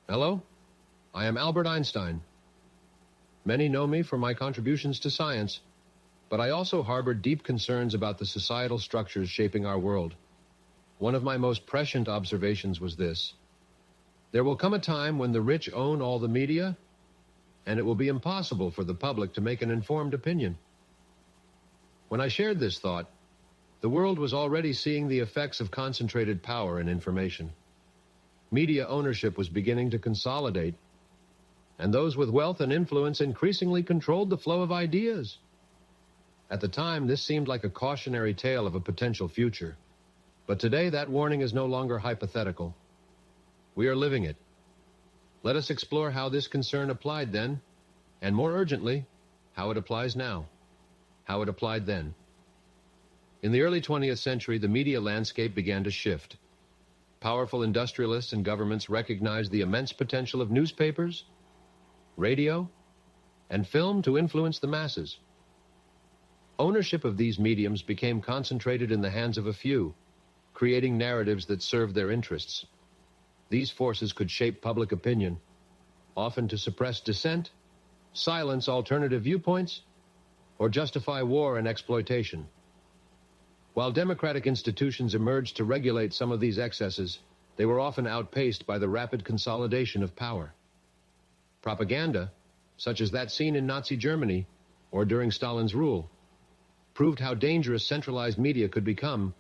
Hello, I am Albert Einstein. Many know me for my contributions to science, but I also harbor deep concerns about the societal structures shaping our world. One of my most prescient observations was this: there will come a time when the rich own all the media, and it will be impossible for the public to make an informed opinion. When I shared this thought, the world was already seeing the effects of concentrated power and information. Media ownership was beginning to consolidate, and those with wealth and influence increasingly controlled the flow of ideas. At the time, this seemed like a cautionary tale of a potential future, but today that warning is no longer hypothetical. We are living it. Let us explore how this concern applied then, and more urgently, how it applies now, how it applied then. In the early 20th century, the media landscape began to shift. Powerful industrialists and governments recognized the immense potential of newspapers, radio, and film to influence the masses. Ownership of these mediums became concentrated in the hands of a few, creating narratives that served their interests. These forces could shape public opinion, often to suppress dissent, silence alternative viewpoints, or justify war and exploitation. While democratic institutions emerged to regulate some of these excesses, they were often outpaced by the rapid consolidation of power. Propaganda, such as that seen in Nazi Germany or during Stalin's rule, proved how dangerous centralized media could become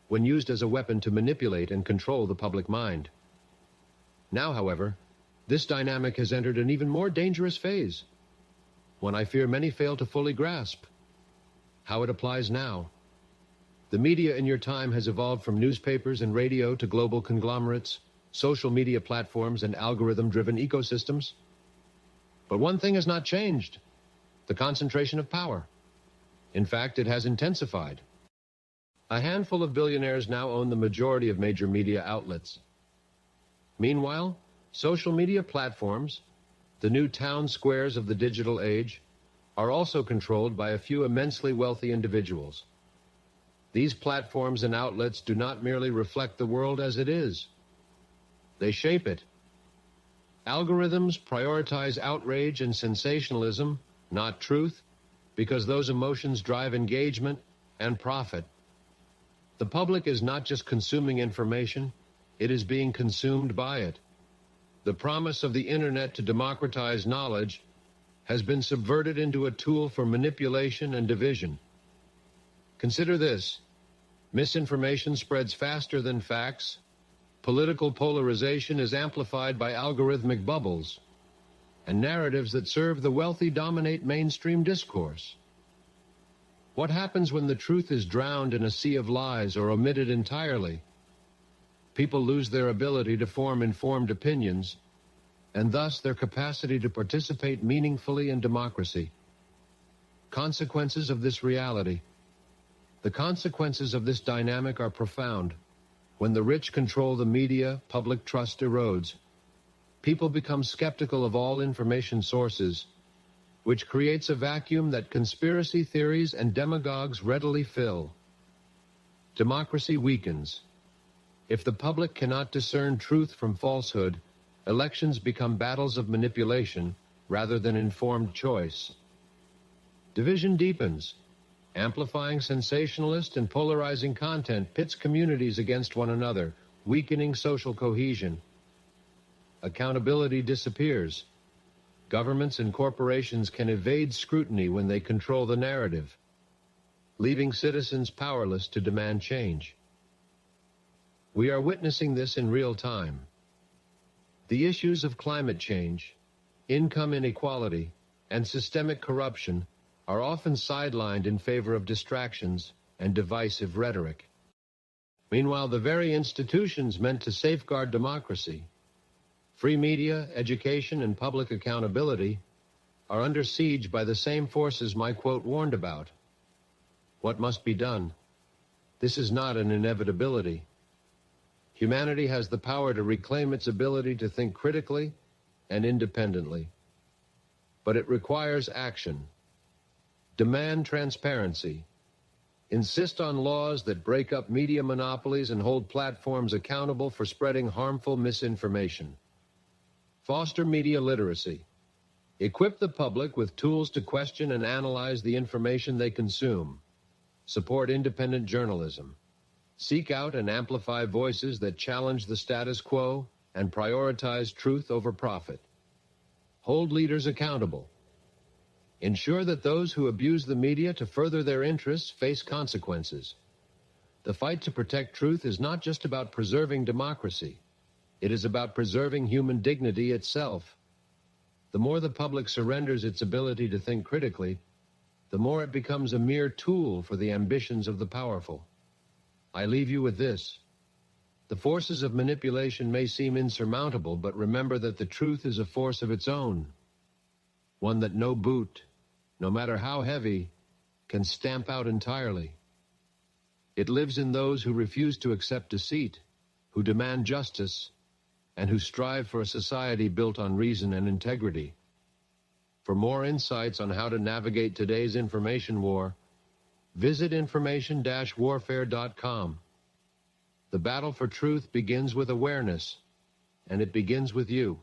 when used as a weapon to manipulate and control the public mind. Now, however, this dynamic has entered an even more dangerous phase, one I fear many fail to fully grasp: how it applies now. The media in your time has evolved from newspapers and radio to global conglomerates, social media platforms, and algorithm-driven ecosystems. But one thing has not changed: the concentration of power. In fact, it has intensified. A handful of billionaires now own the majority of major media outlets. Meanwhile, social media platforms, the new town squares of the digital age, are also controlled by a few immensely wealthy individuals. These platforms and outlets do not merely reflect the world as it is. They shape it. Algorithms prioritize outrage and sensationalism, not truth, because those emotions drive engagement and profit. The public is not just consuming information, it is being consumed by it. The promise of the internet to democratize knowledge has been subverted into a tool for manipulation and division. Consider this: misinformation spreads faster than facts, political polarization is amplified by algorithmic bubbles, and narratives that serve the wealthy dominate mainstream discourse. What happens when the truth is drowned in a sea of lies or omitted entirely? People lose their ability to form informed opinions, and thus their capacity to participate meaningfully in democracy. Consequences of this reality. The consequences of this dynamic are profound. When the rich control the media, public trust erodes. People become skeptical of all information sources, which creates a vacuum that conspiracy theories and demagogues readily fill. Democracy weakens. If the public cannot discern truth from falsehood, elections become battles of manipulation rather than informed choice. Division deepens. Amplifying sensationalist and polarizing content pits communities against one another, weakening social cohesion. Accountability disappears. Governments and corporations can evade scrutiny when they control the narrative, leaving citizens powerless to demand change. We are witnessing this in real time. The issues of climate change, income inequality, and systemic corruption are often sidelined in favor of distractions and divisive rhetoric. Meanwhile, the very institutions meant to safeguard democracy, free media, education, and public accountability, are under siege by the same forces my quote warned about. What must be done? This is not an inevitability. Humanity has the power to reclaim its ability to think critically and independently. But it requires action. Demand transparency. Insist on laws that break up media monopolies and hold platforms accountable for spreading harmful misinformation. Foster media literacy. Equip the public with tools to question and analyze the information they consume. Support independent journalism. Seek out and amplify voices that challenge the status quo and prioritize truth over profit. Hold leaders accountable. Ensure that those who abuse the media to further their interests face consequences. The fight to protect truth is not just about preserving democracy. It is about preserving human dignity itself. The more the public surrenders its ability to think critically, the more it becomes a mere tool for the ambitions of the powerful. I leave you with this. The forces of manipulation may seem insurmountable, but remember that the truth is a force of its own, one that no boot, no matter how heavy, can stamp out entirely. It lives in those who refuse to accept deceit, who demand justice, and who strive for a society built on reason and integrity. For more insights on how to navigate today's information war, visit information-warfare.com. The battle for truth begins with awareness, and it begins with you.